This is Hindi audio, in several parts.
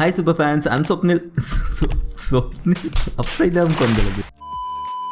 Hi super fans, I am Swapnil Swapnil अपना ही नाम कौन बोलोगे?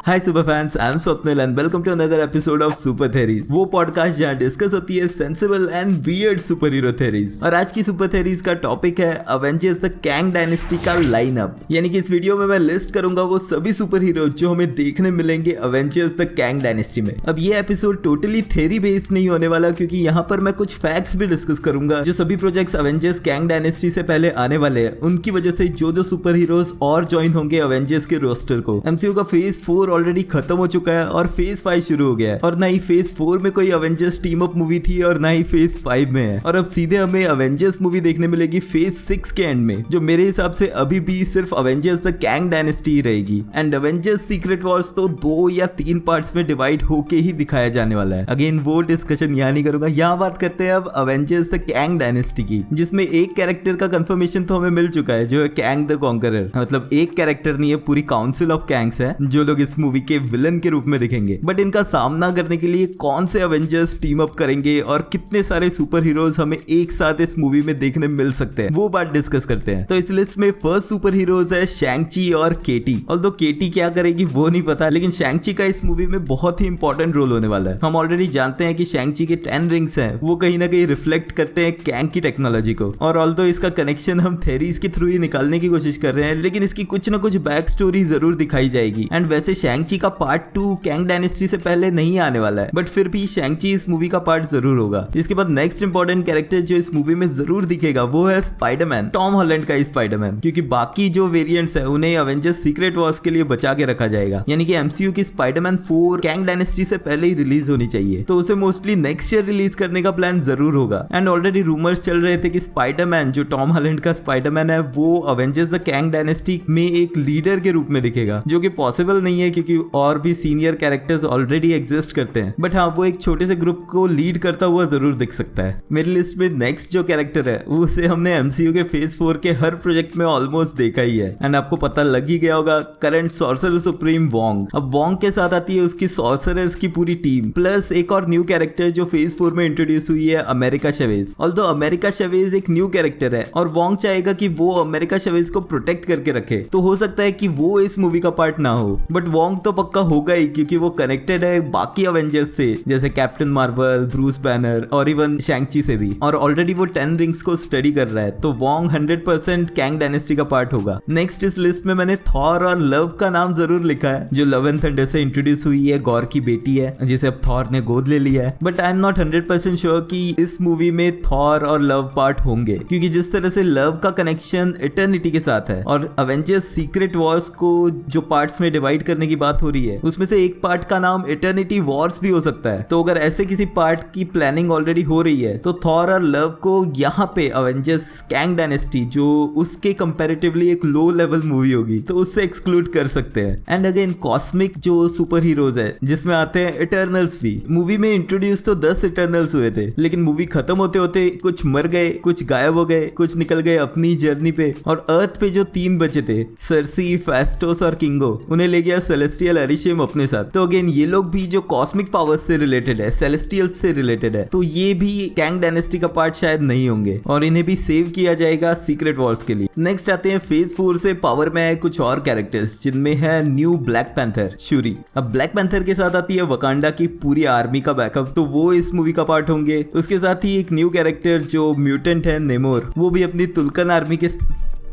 Hi super fans, I am Swapnil and welcome to another episode of super theories, वो पॉडकास्ट जहां डिस्कस होती है sensible and weird super hero theories. और आज की सुपर थेरीज का टॉपिक है अवेंजर्स द कैंग डायनेस्टी का लाइनअप। यानी कि इस वीडियो में मैं लिस्ट करूंगा वो सभी सुपर हीरो जो हमें देखने मिलेंगे अवेंजर्स द कैंग डायनेस्टी में। अब ये एपिसोड टोटली थेरी बेस्ड नहीं होने वाला, क्योंकि यहाँ पर मैं कुछ फैक्ट्स भी डिस्कस करूंगा जो सभी प्रोजेक्ट्स अवेंजर्स कैंग डायनेस्टी से पहले आने वाले हैं, उनकी वजह से जो सुपर हीरोज और ज्वाइन होंगे अवेंजर्स के रोस्टर को। एमसीयू का फेज 4 ऑलरेडी खत्म हो चुका है और फेज 5 शुरू हो गया है, और ना ही फेज 4 में कोई अवेंजर्स टीम अप मूवी थी और ना ही फेज 5 में है। और अब सीधे हमें अवेंजर्स मूवी देखने मिलेगी फेज 6 के एंड में, जो मेरे हिसाब से अभी भी सिर्फ अवेंजर्स द कैंग डायनेस्टी ही रहेगी। एंड अवेंजर्स सीक्रेट वॉर्स तो 2 या 3 पार्ट्स में डिवाइड होके ही दिखाया जाने वाला है। अगेन वो डिस्कशन यहाँ नहीं करूंगा। यहाँ बात करते हैं अब अवेंजर्स द कैंग डायनेस्टी की, जिसमें एक कैरेक्टर का कंफर्मेशन तो हमें मिल चुका है, जो है कैंग द कॉन्करर। मतलब एक कैरेक्टर नहीं है, पूरी काउंसिल ऑफ कैंग्स है जो लोग इस मूवी के विलन के रूप में दिखेंगे। बट इनका सामना करने के लिए कौन से अवेंजर्स टीम अप करेंगे और कितने सारे सुपर हीरोज हमें एक साथ इस मूवी में देखने मिल सकते हैं, वो बात डिस्कस करते हैं। तो इस लिस्ट में फर्स्ट सुपर हीरोज है शैंग-ची और केटी। ऑल्दो केटी क्या करेगी वो नहीं पता, लेकिन शैंग-ची का इस मूवी में बहुत ही इंपॉर्टेंट रोल होने वाला है। हम ऑलरेडी जानते हैं कि शैंग-ची के 10 रिंग्स हैं, वो कहीं ना कहीं रिफ्लेक्ट करते हैं कैंग की टेक्नोलॉजी को। और ऑल्दो इसका कनेक्शन हम थेरीज के थ्रू ही निकालने की कोशिश कर रहे हैं, लेकिन इसकी कुछ ना कुछ बैक स्टोरी जरूर दिखाई जाएगी। एंड वैसे शैंग-ची का पार्ट 2 कैंग डायनेस्टी से पहले नहीं आने वाला है, बट फिर भी शैंग-ची इस मूवी का पार्ट जरूर होगा। इसके बाद नेक्स्ट इंपॉर्टेंट कैरेक्टर जो इस मूवी में जरूर दिखेगा वो है स्पाइडरमैन, टॉम हॉलैंड का स्पाइडरमैन, क्योंकि बाकी जो वेरिएंट्स है उन्हें अवेंजर्स सीक्रेट वॉर्स के लिए बचा के रखा जाएगा। यानी कि एमसीयू की स्पाइडरमैन 4 कैंग डायनेस्टी से पहले ही रिलीज होनी चाहिए, तो उसे मोस्टली नेक्स्ट ईयर रिलीज करने का प्लान जरूर होगा। एंड ऑलरेडी रूमर्स चल रहे थे कि स्पाइडरमैन जो टॉम हॉलैंड का स्पाइडरमैन है वो अवेंजर्स द कैंग डायनेस्टी में एक लीडर के रूप में दिखेगा, जो कि पॉसिबल नहीं है क्योंकि और भी सीनियर कैरेक्टर्स ऑलरेडी एग्जिस्ट करते हैं। बट हाँ, वो एक छोटे से ग्रुप को लीड करता हुआ जरूर दिख सकता है। मेरी लिस्ट में नेक्स्ट जो कैरेक्टर है उसे हमने एमसीयू के फेज 4 के हर प्रोजेक्ट में ऑलमोस्ट देखा ही है, एंड आपको पता लग ही गया होगा, करंट सॉर्सरर सुप्रीम वोंग। अब वोंग के साथ आती है उसकी सॉर्सरर्स की पूरी टीम, प्लस एक और न्यू कैरेक्टर जो फेज 4 में इंट्रोड्यूस हुई है, अमेरिका चेवेज। ऑल्दो अमेरिका चेवेज एक न्यू कैरेक्टर है और वोंग चाहेगा कि वो अमेरिका चेवेज को प्रोटेक्ट करके रखे, तो हो सकता है कि वो इस मूवी का पार्ट ना हो, बट वोंग तो पक्का होगा ही, क्योंकि वो कनेक्टेड है बाकी अवेंजर्स से, जैसे कैप्टन मार्वल, ब्रूस बैनर और इवन शैंग-ची से भी। और ऑलरेडी वो 10 रिंग्स को स्टडी कर रहा है, तो वोंग 100% कैंग डायनेस्टी का पार्ट होगा। नेक्स्ट इस लिस्ट में मैंने थॉर और लव का नाम जरूर लिखा है, जो लव एंड थंडर से इंट्रोड्यूस हुई है, गॉर की बेटी है, जिसे अब थॉर ने गोद ले लिया है। But I am not 100% sure कि इस मूवी में थॉर और लव पार्ट होंगे, क्योंकि जिस तरह से लव का कनेक्शन इटर्निटी के साथ है और अवेंजर्स सीक्रेट वॉर्स को जो पार्ट्स में डिवाइड करने की बात हो रही है, उसमें से एक पार्ट का नाम इटर्निटी वॉर्स भी हो सकता है। तो अगर ऐसे किसी पार्ट की प्लानिंग ऑलरेडी हो रही है, तो थॉर और लव को यहाँ पे अवेंजर्स कैंग डायनेस्टी, जो उसके कंपैरेटिवली एक लो लेवल मूवी होगी, तो उससे एक्सक्लूड कर सकते हैं। एंड अगेन कॉस्मिक जो सुपर हीरोज है, जिसमें आते हैं इटर्नल्स भी। मूवी में इंट्रोड्यूस तो 10 इटर्नल्स हुए थे, लेकिन मूवी खत्म होते होते कुछ मर गए, कुछ गायब हो गए, कुछ निकल गए अपनी जर्नी पे। और अर्थ पे जो 3 बचे थे, सर्सी, फेस्टोस और किंगो, उन्हें ले गया सेलेस्टियल एरिशियम अपने साथ। तो अगेन ये लोग भी जो कॉस्मिक पावर्स से रिलेटेड है, सेलेस्टियल्स से रिलेटेड है, तो ये भी कैंग डायनेस्टी का पार्ट शायद नहीं होंगे, और इन्हें भी सेव किया जाएगा सीक्रेट वॉर्स के लिए। नेक्स्ट आते हैं फेज 4 से पावर में आए कुछ और कैरेक्टर्स, जिनमें है न्यू ब्लैक पैंथर शूरी। अब ब्लैक पैंथर के साथ आती है वकांडा की पूरी आर्मी का बैकअप, तो वो इस मूवी का पार्ट होंगे। उसके साथ ही एक न्यू कैरेक्टर जो म्यूटेंट है, नेमोर, वो भी अपनी तुल्कन आर्मी के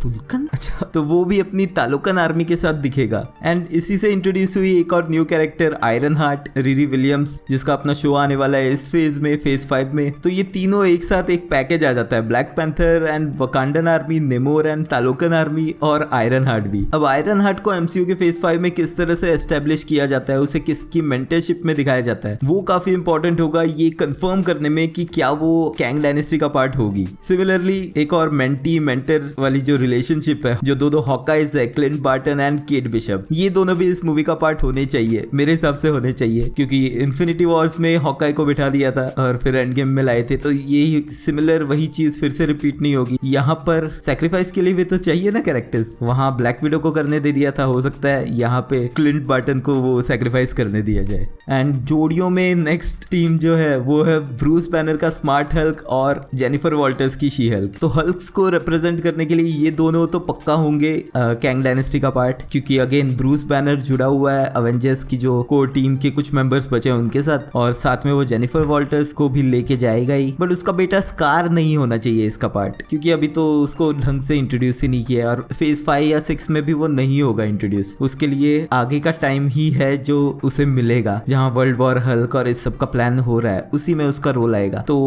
अच्छा, तो वो भी अपनी तालुकन आर्मी के साथ दिखेगा। एंड इसी से इंट्रोड्यूस हुई एक और new character iron heart, Riri Williams, जिसका अपना शो आने वाला है इस फेज में, फेज 5 में। तो ये तीनों एक साथ एक पैकेज आ जाता है, Black Panther and Wakandan army, Namor and Talokan army और आयरन हार्ट भी। अब आयरन हार्ट को एमसीयू के फेज 5 में किस तरह से एस्टेब्लिश किया जाता है, उसे किसकी मेंटरशिप में दिखाया जाता है, वो काफी इंपॉर्टेंट होगा ये कंफर्म करने में कि क्या वो कैंग डायनेस्टी का पार्ट होगी। सिमिलरली एक और मेंटी मेंटर वाली जो रिलेशनशिप है, जो दो हॉकाइज है, Clint Barton and Kate Bishop, ये दोनों भी इस मूवी का पार्ट होने चाहिए, मेरे हिसाब से होने चाहिए, क्योंकि इन्फिनिटी वॉर्स में हॉकाई को बिठा दिया था और फिर एंड गेम में लाए थे, तो ये सिमिलर वही चीज फिर से रिपीट नहीं होगी। यहाँ पर सैक्रिफाइस के लिए भी तो चाहिए ना कैरेक्टर्स, वहां ब्लैक विडो को करने दे दिया था, हो सकता है यहाँ पे क्लिंट बार्टन को वो सैक्रिफाइस करने दिया जाए। एंड जोड़ियों में नेक्स्ट टीम जो है वो है ब्रूस बैनर का स्मार्ट हल्क और जेनिफर वॉल्टर्स की शी हल्क। तो हल्क्स को रिप्रेजेंट करने के लिए ये दोनों तो पक्का होंगे कैंग डायनेस्टी का पार्ट, क्योंकि अगेन ब्रूस बैनर जुड़ा हुआ है अवेंजर्स की जो कोर टीम के कुछ मेंबर्स बचे हैं उनके साथ, और साथ में वो जेनिफर वॉल्टर्स को भी लेके जाएगा ही। बट उसका बेटा स्कार नहीं होना चाहिए इसका पार्ट, क्योंकि अभी तो उसको ढंग से इंट्रोड्यूस ही नहीं किया, और फेज 5 या 6 में भी वो नहीं होगा इंट्रोड्यूस। उसके लिए आगे का टाइम ही है जो उसे मिलेगा, जहाँ वर्ल्ड वॉर हल्क और इस सब का प्लान हो रहा है, उसी में उसका रोल आएगा। तो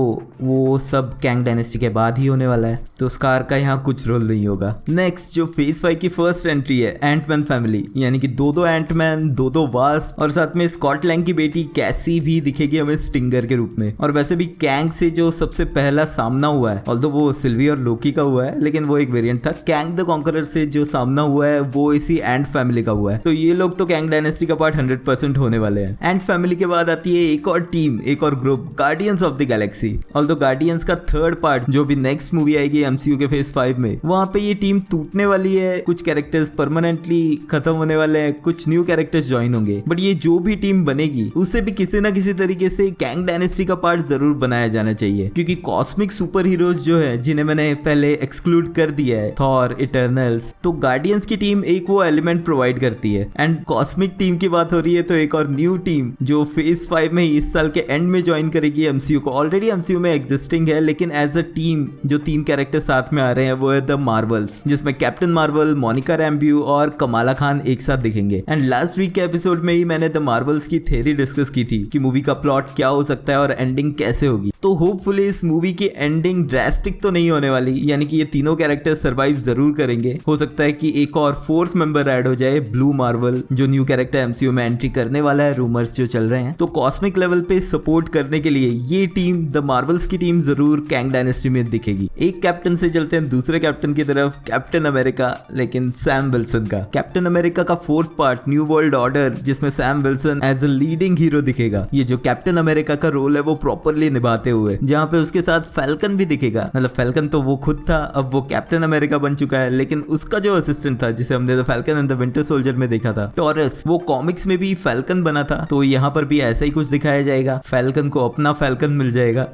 वो सब कैंग डायनेस्टी के बाद ही होने वाला है, तो स्कार का यहाँ कुछ रोल नहीं होगा। नेक्स्ट जो फेज 5 की फर्स्ट एंट्री है, एंटमैन फैमिली, यानी कि दो एंटमैन, दो वास्प, और साथ में स्कॉट लैंग की बेटी कैसी भी दिखेगी हमें स्टिंगर के रूप में। और वैसे भी कैंग से जो सबसे पहला सामना हुआ है, ऑल्दो वो सिल्वी और लोकी का हुआ है, लेकिन वो एक वेरिएंट था, कैंग द कॉन्करर से जो सामना हुआ है वो इसी एंट फैमिली का हुआ है। तो ये लोग तो कैंग डायनेस्टी का पार्ट 100% होने वाले हैं। एंट फैमिली के बाद आती है एक और टीम, एक और group, guardians of the Galaxy. Although guardians का थर्ड पार्ट जो भी नेक्स्ट मूवी आएगी एमसीयू के फेज 5 में, वहां पे ये टीम टूटने वाली है, कुछ कैरेक्टर्स परमानेंटली खत्म होने वाले हैं, कुछ न्यू कैरेक्टर्स ज्वाइन होंगे। बट ये जो भी टीम बनेगी उसे भी किसी ना किसी तरीके से कैंग डायनेस्टी का पार्ट जरूर बनाया जाना चाहिए, क्योंकि कॉस्मिक सुपर हीरोज जो है जिन्हें मैंने पहले एक्सक्लूड कर दिया है, थॉर, इटर्नल्स, तो गार्डियंस की टीम एक वो एलिमेंट प्रोवाइड करती है। एंड कॉस्मिक टीम की बात हो रही है तो एक और न्यू टीम जो फेज 5 में इस साल के एंड में ज्वाइन करेगी एमसीयू को, ऑलरेडी एमसीयू में एग्जिस्टिंग है, लेकिन एज अ टीम जो 3 कैरेक्टर साथ में आ रहे हैं वो है द मार्वल्स, जिसमें कैप्टन मार्वल, मोनिका रैम्ब्यू और कमाला खान एक साथ दिखेंगे। एंड लास्ट वीक के एपिसोड में ही मैंने द मार्वल्स की थ्योरी डिस्कस की थी कि मूवी का प्लॉट क्या हो सकता है और एंडिंग कैसे होगी। तो होपफुली इस मूवी की एंडिंग ड्रास्टिक तो नहीं होने वाली, यानी कि ये तीनों कैरेक्टर सरवाइव जरूर करेंगे। हो सकता है कि एक और फोर्थ मेंबर ऐड हो जाए, ब्लू मार्वल, जो न्यू कैरेक्टर एमसीयू में एंट्री करने वाला है, रूमर्स जो चल रहे हैं। तो कॉस्मिक लेवल पे सपोर्ट करने के लिए ये टीम, द मार्वल्स की टीम, जरूर कैंग डायनेस्टी में दिखेगी। एक कैप्टन से चलते हैं दूसरे कैप्टन की तरफ, कैप्टन अमेरिका, लेकिन सैम विल्सन का। कैप्टन अमेरिका का fourth part, new world order, जिसमें Sam Wilson as a leading hero दिखेगा। ये जो कैप्टन अमेरिका का रोल है वो प्रॉपरली निभाते हुए, जहाँ पे उसके साथ फैल्कन भी दिखेगा। मतलब फैल्कन तो वो खुद था, अब वो कैप्टन अमेरिका बन चुका है, लेकिन उसका जो असिस्टेंट था जिसे हमने the falcon and the winter soldier में देखा था, टॉरस, वो कॉमिक्स में भी फैल्कन बना था। तो यहाँ पर भी ऐसा ही कुछ दिखाया जाएगा, फैल्कन को अपना फैल्कन मिल जाएगा।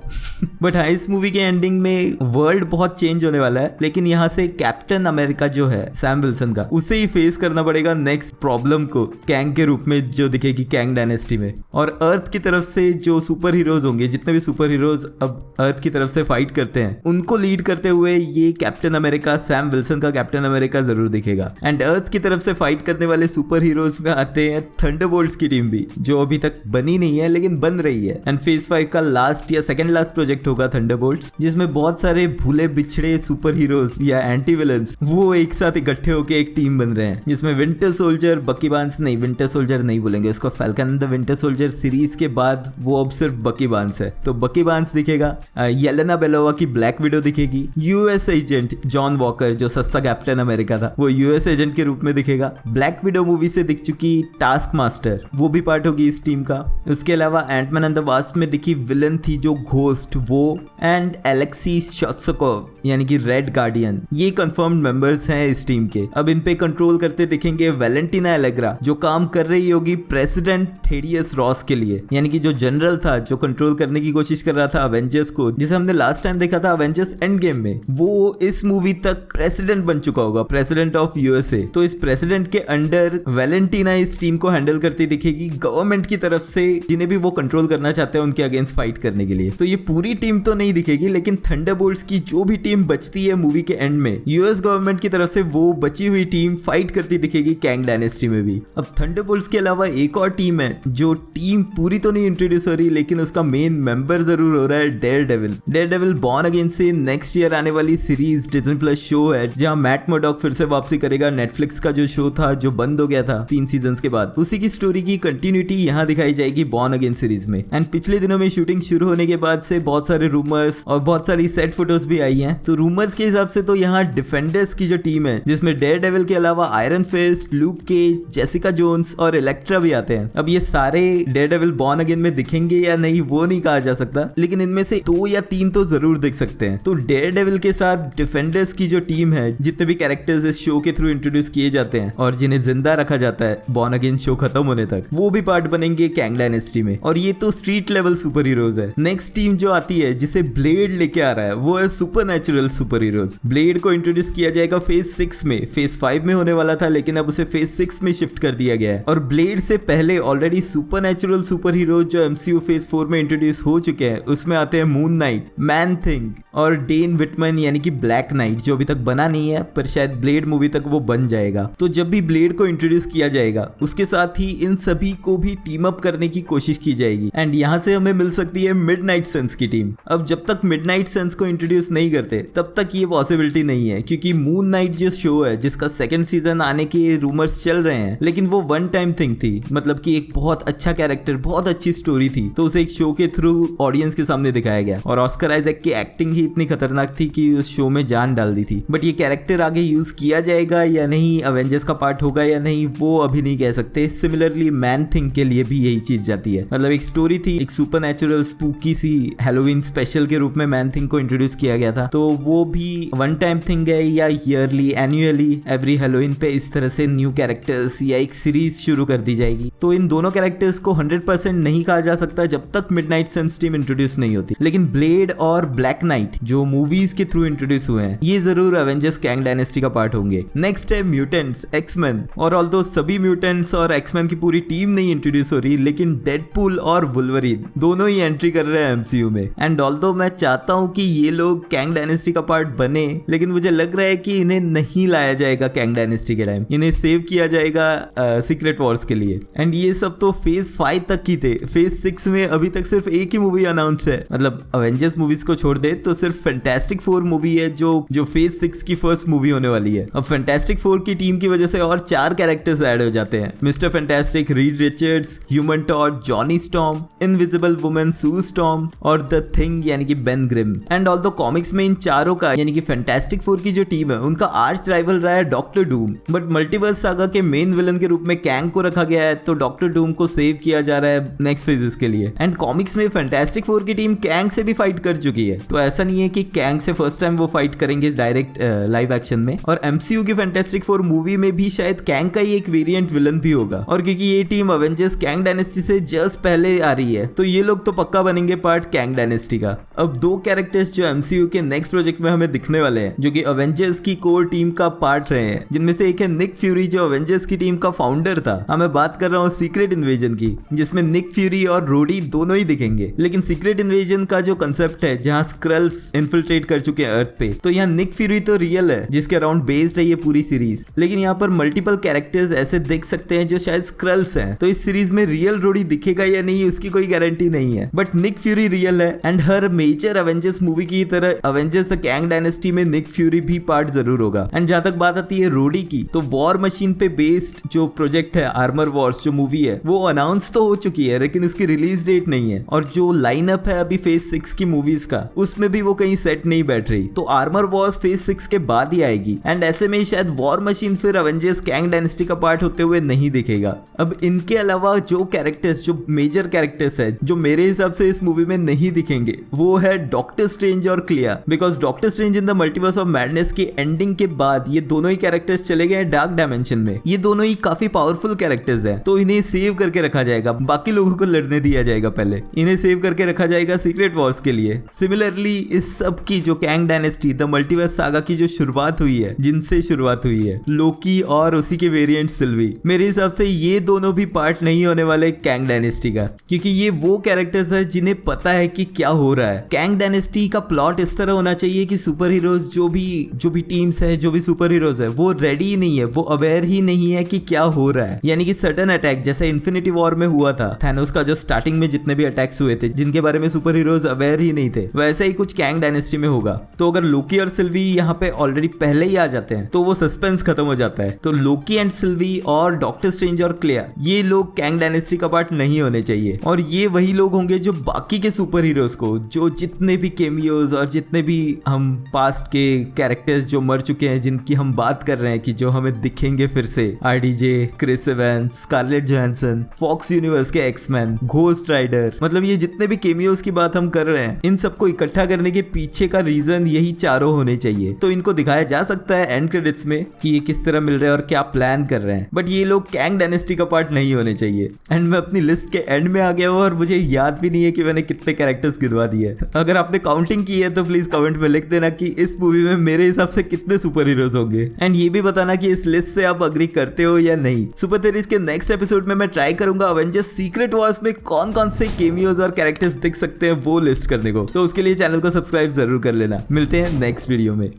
बट हाँ, इस मूवी के एंडिंग में वर्ल्ड बहुत चेंज होने वाला है, लेकिन यहाँ से कैप्टन अमेरिका जो है सैम विल्सन का, उसे ही फेस करना पड़ेगा नेक्स्ट प्रॉब्लम को, कैंग के रूप में जो दिखेगी कैंग डायनेस्टी में। और अर्थ की तरफ से जो सुपर हीरोज होंगे, जितने भी सुपर हीरोज अब अर्थ की तरफ से फाइट करते हैं, उनको लीड करते हुए ये कैप्टन अमेरिका, सैम विल्सन का कैप्टन अमेरिका जरूर दिखेगा। एंड अर्थ की तरफ से फाइट करने वाले सुपर हीरोज में आते हैं थंडरबोल्ट्स की टीम भी, जो अभी तक बनी नहीं है लेकिन बन रही है। एंड फेज 5 का लास्ट या सेकंड लास्ट प्रोजेक्ट होगा थंडरबोल्ट्स, जिसमें बहुत सारे भूले बिछड़े सुपर हीरोज या एंटी विलन्स वो एक साथ इकट्ठे होकर एक टीम बन रहे हैं, जिसमें विंटर सोल्जर, बकी बार्न्स, नहीं विंटर सोल्जर नहीं बोलेंगे उसको, falcon and the winter soldier series के बाद वो अब सिर्फ बकी बार्न्स है, तो बकी बार्न्स दिखेगा। येलेना बेलोवा की ब्लैक विडो दिखेगी। यूएस एजेंट जॉन वॉकर, जो सस्ता कैप्टन अमेरिका था, वो यूएस एजेंट के रूप में दिखेगा। ब्लैक विडो मूवी से दिख चुकी टास्क मास्टर, वो भी पार्ट होगी इस टीम का। उसके अलावा एंटमैन एंड द वास्प में दिखी विलन थी जो घोस्ट, वो, एंड एलेक्सी शोत्सकोव यानी कि रेड गार्डियन, ये कंफर्म्ड मेंबर्स हैं इस टीम के। अब इन पे कंट्रोल करते दिखेंगे वैलेंटिना एलेग्रा, जो काम कर रही होगी प्रेसिडेंट थेडियस रॉस के लिए, यानी कि जो जनरल था जो कंट्रोल करने की कोशिश कर रहा था अवेंजर्स को, जिसे हमने लास्ट टाइम देखा था अवेंजर्स एंड गेम में, वो इस मूवी तक प्रेसिडेंट बन चुका होगा, प्रेसिडेंट ऑफ यूएसए। तो इस प्रेसिडेंट के अंडर वैलेंटिना इस टीम को हैंडल करती दिखेगी गवर्नमेंट की तरफ से, जिन्हें भी वो कंट्रोल करना चाहते हैं उनके अगेंस्ट फाइट करने के लिए। तो ये पूरी टीम तो नहीं दिखेगी, लेकिन थंडरबोल्ट्स की जो भी टीम बचती है मूवी के एंड में, यूएस गवर्नमेंट की तरफ से वो बची हुई टीम फाइट करती दिखेगी कैंग डायनेस्टी में भी। अब थंडरबोल्ट्स के अलावा एक और टीम है, जो टीम पूरी तो नहीं इंट्रोड्यूस हो रही, लेकिन उसका मेन मेंबर जरूर हो रहा है डेयरडेविल। डेयरडेविल बॉर्न अगेन से नेक्स्ट ईयर आने वाली सीरीज डिज्नी प्लस शो है, जहां मैट मर्डॉक फिर से वापसी करेगा। नेटफ्लिक्स का जो शो था जो बंद हो गया था 3 सीजन के बाद, उसी की स्टोरी की कंटिन्यूटी यहाँ दिखाई जाएगी बॉर्न अगेन सीरीज में। एंड पिछले दिनों में शूटिंग शुरू होने के बाद से बहुत सारे रूमर्स और बहुत सारी सेट फोटोज भी आई हैं। तो रूमर्स के हिसाब से तो यहाँ डिफेंडर्स की जो टीम है, जिसमें डेयरडेविल के अलावा Iron Fist, Luke Cage, Jessica Jones और इलेक्ट्रा भी आते हैं। अब ये सारे डेयरडेविल बॉर्न अगेन में दिखेंगे या नहीं वो नहीं कहा जा सकता, लेकिन इनमें से 2 या 3 तो जरूर दिख सकते हैं। तो डेयरडेविल के साथ डिफेंडर्स की जो टीम है, जितने भी कैरेक्टर्स इस शो के थ्रू इंट्रोड्यूस किए जाते हैं और जिन्हें जिंदा रखा जाता है बॉर्न अगेन शो खत्म होने तक, वो भी पार्ट बनेंगे कैंग डायनेस्टी में। और ये तो स्ट्रीट लेवल सुपर हीरोज है। नेक्स्ट टीम जो आती है जिसे ब्लेड लेके आ रहा है, वो है super natural super heroes. Blade को इंट्रोड्यूस किया जाएगा फेज 6 में, फेज 5 में होने वाला था लेकिन अब उसे फेज 6 में शिफ्ट कर दिया गया है। और ब्लेड से पहले already super natural super heroes जो एमसीयू फेज 4 में इंट्रोड्यूस हो चुके हैं, उसमें आते हैं मून नाइट, मैन थिंग और डेन विटमैन यानी कि ब्लैक नाइट, जो अभी तक बना नहीं है पर शायद ब्लेड मूवी तक वो बन जाएगा। तो जब भी ब्लेड को इंट्रोड्यूस किया जाएगा उसके साथ ही इन सभी को भी टीम अप करने की कोशिश की जाएगी एंड यहाँ से हमें मिल सकती है मिडनाइट सन्स की टीम। अब जब तक मिडनाइट सन्स को इंट्रोड्यूस नहीं करते तब तक ये पॉसिबिलिटी नहीं है, क्योंकि मून नाइट जो शो है जिसका सेकंड सीजन आने के रूमर्स चल रहे हैं, लेकिन वो वन टाइम थिंग थी, मतलब कि एक बहुत अच्छा कैरेक्टर, बहुत अच्छी स्टोरी थी, तो उसे एक शो के थ्रू ऑडियंस के सामने दिखाया गया और ऑस्कर आइजैक की एक्टिंग ही इतनी खतरनाक थी कि उस शो में जान डाल दी थी। बट ये कैरेक्टर आगे यूज किया जाएगा या नहीं, अवेंजर्स का पार्ट होगा या नहीं, वो अभी नहीं कह सकते। सिमिलरली मैन थिंग के लिए भी यही चीज जाती है, मतलब एक स्टोरी थी, एक सुपरनैचुरल स्पूकी सी हैलोवीन स्पेशल के रूप में मैन थिंग को इंट्रोड्यूस किया गया था, तो वो भी वन टाइम थिंग है या ईयरली एनुअली एवरी हैलोवीन पे इस तरह से न्यू कैरेक्टर्स या एक सीरीज शुरू कर दी जाएगी। तो इन दोनों कैरेक्टर्स को 100% नहीं कहा जा सकता जब तक मिडनाइट सन्स टीम इंट्रोड्यूस नहीं होती, लेकिन ब्लेड और ब्लैक नाइट जो मूवीज के थ्रू इंट्रोड्यूस हुए हैं ये जरूर एवेंजर्स कैंग डायनेस्टी का पार्ट होंगे। नेक्स्ट है म्यूटेंट्स, एक्समैन, और ऑल्दो सभी म्यूटेंट्स और एक्समैन की पूरी टीम नहीं इंट्रोड्यूस हो रही, लेकिन डेडपूल और वुल्वरीन दोनों ही एंट्री कर रहे हैं एमसीयू में। एंड ऑल्दो मैं चाहता हूं कि ये लोग कैंग डायनेस्टी का पार्ट बने, लेकिन मुझे लग रहा है कि इन्हें नहीं लाया जाएगा कैंग डायनेस्टी के टाइम, इन्हें सेव किया जाएगा सीक्रेट वॉर्स के लिए। एंड ये सब तो फेज 5 तक की थे, फेज 6 में अभी तक सिर्फ एक ही मूवी अनाउंस है, मतलब अवेंजर्स मूवीज को छोड़ दे तो सिर्फ फैंटास्टिक 4 मूवी है जो फेज 6 की फर्स्ट मूवी होने वाली है। अब फैंटास्टिक 4 की टीम की वजह से और 4 कैरेक्टर्स ऐड हो जाते हैं, Mister Fantastic, Reed Richards, human torch, Johnny Storm, invisible woman Sue Storm और द थिंग यानी कि Ben Grimm. And although comics में इन चारों का यानी कि फैंटास्टिक 4 की जो टीम है उनका आर्च राइवल रहा है doctor Doom, but multiverse saga के मेन विलन के रूप में कैंग को रखा गया है, तो डॉक्टर डूम को सेव किया जा रहा है नेक्स्ट फेजेस के लिए। एंड कॉमिक्स में फैंटास्टिक 4 की टीम कैंग से भी फाइट कर चुकी है, तो ऐसा नहीं है कि कैंग से फर्स्ट टाइम वो फाइट करेंगे डायरेक्ट लाइव एक्शन में। और एमसीयू की फैंटास्टिक 4 मूवी में भी शायद कैंग का ही एक वेरिएंट विलन भी होगा, और क्योंकि ये टीम अवेंजर्स कैंग डायनेस्टी से जस्ट पहले आ रही है तो ये लोग तो पक्का बनेंगे पार्ट कैंग डायनेस्टी का। अब 2 कैरेक्टर्स जो एमसीयू के नेक्स्ट प्रोजेक्ट में हमें दिखने वाले हैं जो कि अवेंजर्स की कोर टीम का पार्ट रहे हैं, जिनमें से एक है निक फ्यूरी जो अवेंजर्स की टीम का फाउंडर था। मैं बात कर रहा हूँ सीक्रेट इन्वेजन की, जिसमें निक फ्यूरी और रोडी दोनों ही दिखेंगे। लेकिन सीक्रेट इन्वेजन का जो कंसेप्ट है जहाँ स्क्रल्स इन्फिल्ट्रेट कर चुके हैं अर्थ पे, तो यहाँ निक फ्यूरी तो रियल है जिसके अराउंड बेस्ड है ये पूरी सीरीज, लेकिन यहाँ पर मल्टीपल कैरेक्टर्स ऐसे दिख सकते हैं जो शायद स्क्रल्स हैं, तो इस सीरीज में रियल रोडी दिखेगा या नहीं उसकी कोई गारंटी नहीं है, बट निक फ्यूरी रियल है। एंड हर मेजर अवेंजर्स मूवी की तरह अवेंजर्स द कैंग डायनेस्टी में निक फ्यूरी भी पार्ट जरूर होगा। एंड जहां तक बात आती है रोडी की, तो वॉर मशीन पे बेस्ड जो प्रोजेक्ट है आर्मर वॉर्स जो मूवी है वो अनाउंस तो हो चुकी है, लेकिन उसकी रिलीज डेट नहीं है, और जो लाइनअप है अभी फेज 6 की मूवीज का उसमें भी वो कहीं सेट नहीं बैठ रही, तो आर्मर वॉर्स फेज 6 के बाद ही आएगी। एंड ऐसे में शायद वॉर मशीन फिर अवेंजर्स कैंग डायनेस्टी का पार्ट होते हुए नहीं दिखेगा। अब इनके अलावा जो कैरेक्टर्स, जो मेजर कैरेक्टर्स है जो मेरे हिसाब से इस मूवी में नहीं दिखेंगे, वो है डॉक्टर स्ट्रेंज और क्लिया, because doctor strange in the multiverse of madness की एंडिंग के बाद ये दोनों ही कैरेक्टर्स चले गए डार्क डायमेंशन में। ये दोनों ही काफी पावरफुल कैरेक्टर्स हैं, तो इन्हें सेव करके रखा जाएगा, बाकी लोगों को लड़ने दिया जाएगा, पहले इन्हें सेव करके रखा जाएगा सीक्रेट वॉर्स के लिए। सिमिलरली इस सब की जो Kang dynasty the multiverse saga की जो शुरुआत हुई है, जिनसे शुरुआत हुई है लोकी और उसी के वेरिएंट सिल्वी, मेरे हिसाब से ये दोनों भी पार्ट नहीं होने वाले कैंग डायनेस्टी का, क्योंकि ये वो कैरेक्टर्स है जिन्हें पता है कि क्या हो रहा है। कैंग डायनेस्टी का प्लॉट इस तरह होना चाहिए कि सुपर हीरोज जो भी टीम्स है, जो भी सुपर हीरोज है, वो रेडी नहीं है, वो अवेयर ही नहीं है कि क्या हो रहा है। यानी कि सडन अटैक जैसे इन्फिनिटी वॉर में हुआ था थैनोस का, जो स्टार्टिंग में जितने भी अटैक्स हुए थे जिनके बारे में सुपर हीरोज अवेयर ही नहीं थे, वैसे ही कुछ कैंग डायनेस्टी में होगा। तो अगर लोकी और सिल्वी यहाँ पे ऑलरेडी पहले ही आ जाते हैं तो वो सस्पेंस खत्म हो जाता है। तो लोकी एंड सिल्वी और डॉक्टर स्ट्रेंज और क्लिया ये लोग कैंग डायनेस्टी का पार्ट नहीं होने चाहिए, और ये वही लोग होंगे जो बाकी के सुपर हीरोज को, जो जितने भी केमियोज और जितने भी हम पास्ट के कैरेक्टर्स जो मर चुके हैं जिनकी हम बात कर रहे हैं कि जो हमें दिखेंगे फिर से, RDJ, Chris Evans, Scarlett Johansson, fox universe के एक्समैन, घोस्ट राइडर, मतलब ये जितने भी केमियोज की बात हम कर रहे हैं, इन सबको इकट्ठा करने के पीछे का रीजन यही चारों होने चाहिए। तो इनको दिखाया जा सकता है एंड क्रेडिट्स में कि ये किस तरह मिल रहे हैं और क्या प्लान कर रहे हैं, बट ये लोग कैंग डायनेस्टी का पार्ट नहीं होने चाहिए। एंड मैं अपनी लिस्ट के एंड में आ गया हूँ और मुझे याद भी नहीं है कि मैंने कितने कैरेक्टर्स गिनवा दिए। अगर आपने काउंटिंग की है तो प्लीज कमेंट कमेंट में लिख देना कि इस मूवी में मेरे हिसाब से कितने सुपर हीरोज होंगे, एंड ये भी बताना कि इस लिस्ट से आप अग्री करते हो या नहीं। सुपर थेरीज के नेक्स्ट एपिसोड में मैं ट्राई करूंगा अवेंजर्स सीक्रेट वॉर्स में कौन कौन से केमियोज और कैरेक्टर्स दिख सकते हैं वो लिस्ट करने को, तो उसके लिए चैनल को सब्सक्राइब जरूर कर लेना। मिलते हैं नेक्स्ट वीडियो में।